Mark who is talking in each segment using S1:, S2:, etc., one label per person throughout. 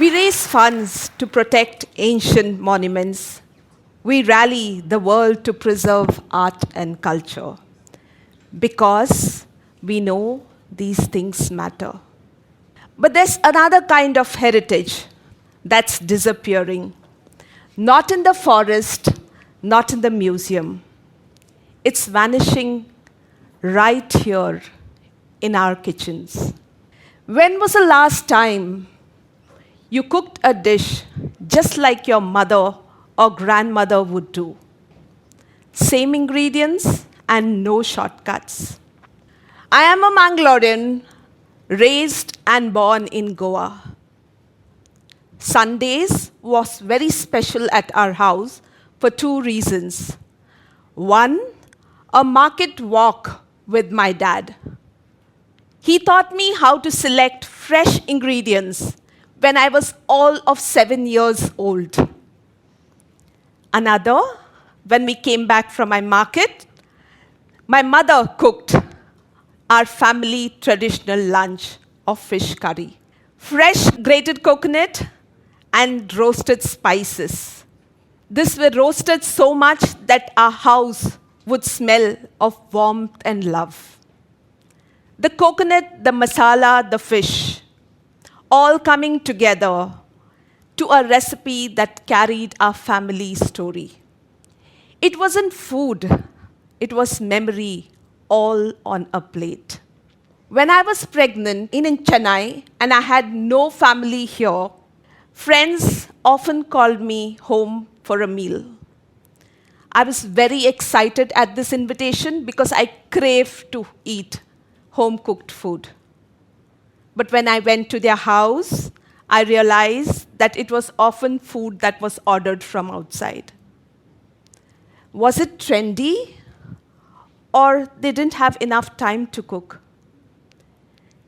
S1: We raise funds to protect ancient monuments. We rally the world to preserve art and culture because we know these things matter. But there's another kind of heritage that's disappearing. Not in the forest, not in the museum. It's vanishing right here in our kitchens. When was the last time you cooked a dish just like your mother or grandmother would do? Same ingredients and no shortcuts. I am a Mangalorean, raised and born in Goa. Sundays was very special at our house for two reasons. One, a market walk with my dad. He taught me how to select fresh ingredients when I was all of 7 years old. Another, when we came back from my market, my mother cooked our family traditional lunch of fish curry. Fresh grated coconut and roasted spices. This were roasted so much that our house would smell of warmth and love. The coconut, the masala, the fish, all coming together to a recipe that carried our family story. It wasn't food, it was memory, all on a plate. When I was pregnant in Chennai and I had no family here, friends often called me home for a meal. I was very excited at this invitation because I craved to eat home-cooked food. But when I went to their house, I realized that it was often food that was ordered from outside. Was it trendy? Or they didn't have enough time to cook?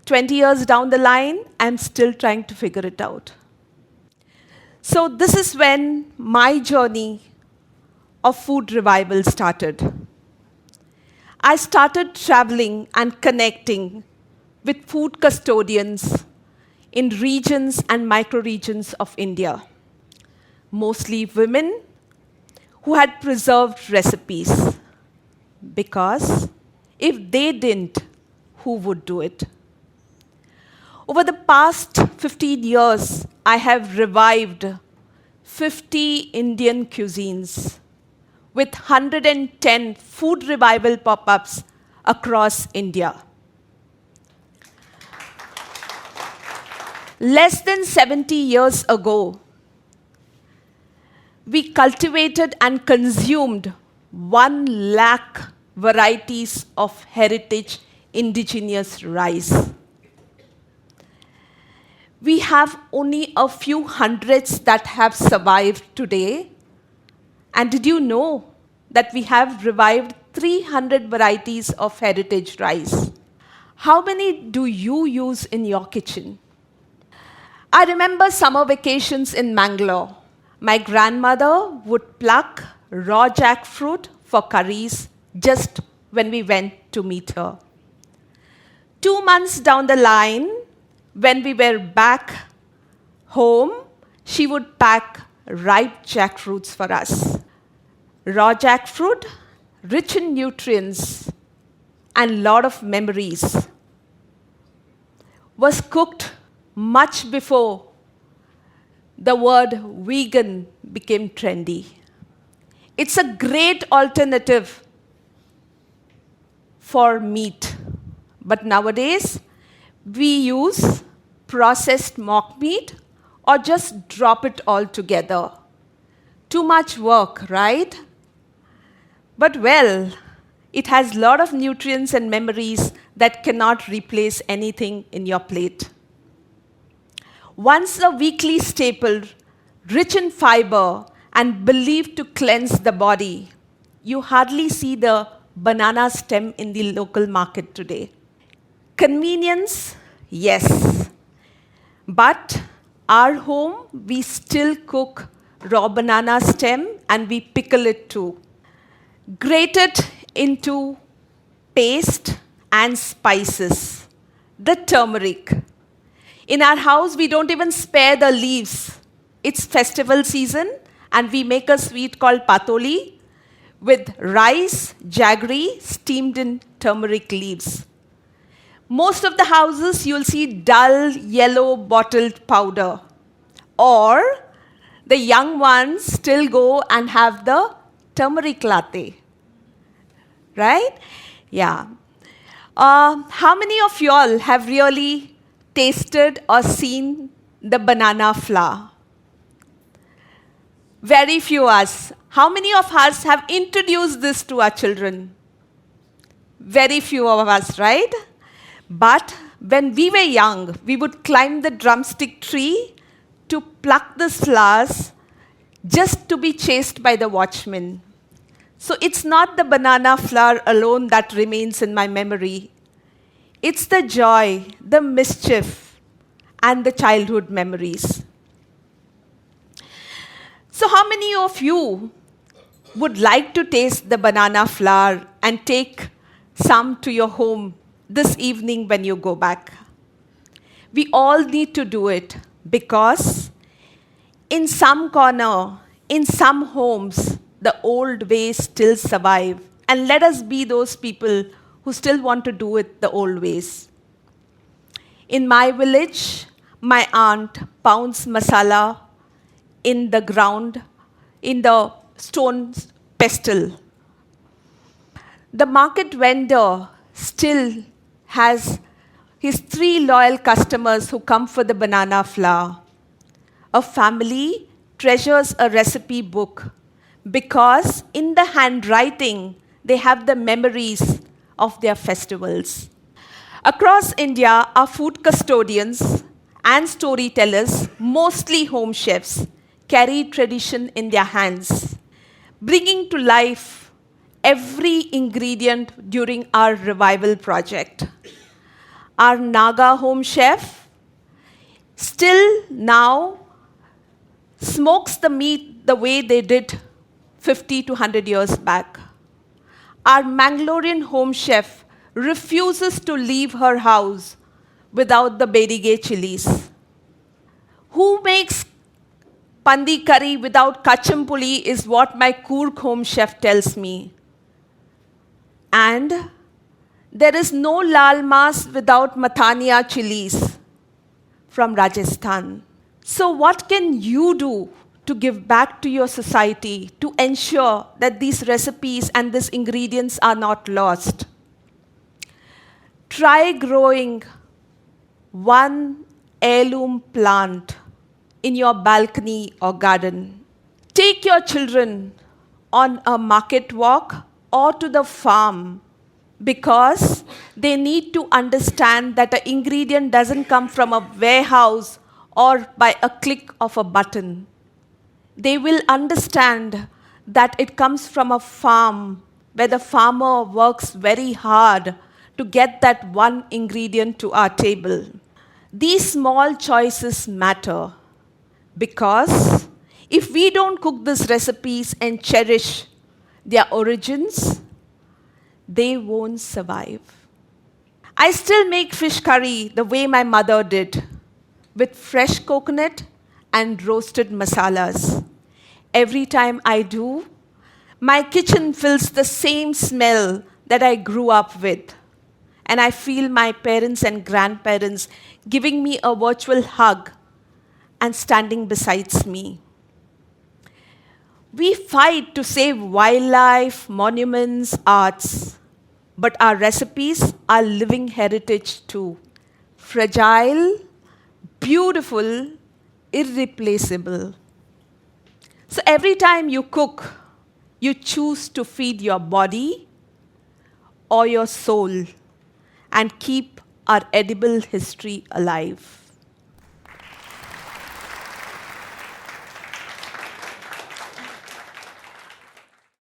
S1: 20 years down the line, I'm still trying to figure it out. So this is when my journey of food revival started. I started traveling and connecting with food custodians in regions and micro-regions of India, mostly women who had preserved recipes. Because if they didn't, who would do it? Over the past 15 years, I have revived 50 Indian cuisines with 110 food revival pop-ups across India. Less than 70 years ago, we cultivated and consumed 1 lakh varieties of heritage indigenous rice. We have only a few hundreds that have survived today. And did you know that we have revived 300 varieties of heritage rice? How many do you use in your kitchen? I remember summer vacations in Mangalore. My grandmother would pluck raw jackfruit for curries just when we went to meet her. 2 months down the line, when we were back home, she would pack ripe jackfruits for us. Raw jackfruit, rich in nutrients and lot of memories, was cooked much before the word vegan became trendy. It's a great alternative for meat. But nowadays, we use processed mock meat or just drop it all together. Too much work, right? But well, it has a lot of nutrients and memories that cannot replace anything in your plate. Once a weekly staple, rich in fiber and believed to cleanse the body, you hardly see the banana stem in the local market today. Convenience, yes. But our home, we still cook raw banana stem and we pickle it too. Grate it into paste and spices. The turmeric. In our house, we don't even spare the leaves. It's festival season, and we make a sweet called patoli with rice, jaggery, steamed in turmeric leaves. Most of the houses, you'll see dull yellow bottled powder. Or the young ones still go and have the turmeric latte. Right? Yeah. How many of y'all have really tasted or seen the banana flour? Very few of us. How many of us have introduced this to our children? Very few of us, right? But when we were young, we would climb the drumstick tree to pluck the flowers just to be chased by the watchman. So it's not the banana flower alone that remains in my memory. It's the joy, the mischief, and the childhood memories. So how many of you would like to taste the banana flower and take some to your home this evening when you go back? We all need to do it because in some corner, in some homes, the old ways still survive. And let us be those people who still want to do it the old ways. In my village, my aunt pounds masala in the ground, in the stone pestle. The market vendor still has his 3 loyal customers who come for the banana flour. A family treasures a recipe book because in the handwriting, they have the memories of their festivals. Across India, our food custodians and storytellers, mostly home chefs, carry tradition in their hands, bringing to life every ingredient during our revival project. Our Naga home chef still now smokes the meat the way they did 50 to 100 years back. Our Mangalorean home chef refuses to leave her house without the Berige chilies. Who makes pandi curry without kachampuli is what my Coorg home chef tells me. And there is no lal mas without mathania chilies from Rajasthan. So what can you do to give back to your society to ensure that these recipes and these ingredients are not lost? Try growing one heirloom plant in your balcony or garden. Take your children on a market walk or to the farm because they need to understand that an ingredient doesn't come from a warehouse or by a click of a button. They will understand that it comes from a farm where the farmer works very hard to get that one ingredient to our table. These small choices matter because if we don't cook these recipes and cherish their origins, they won't survive. I still make fish curry the way my mother did, with fresh coconut and roasted masalas. Every time I do, my kitchen fills the same smell that I grew up with. And I feel my parents and grandparents giving me a virtual hug and standing beside me. We fight to save wildlife, monuments, arts, but our recipes are living heritage too. Fragile, beautiful, irreplaceable. So every time you cook, you choose to feed your body or your soul and keep our edible history alive.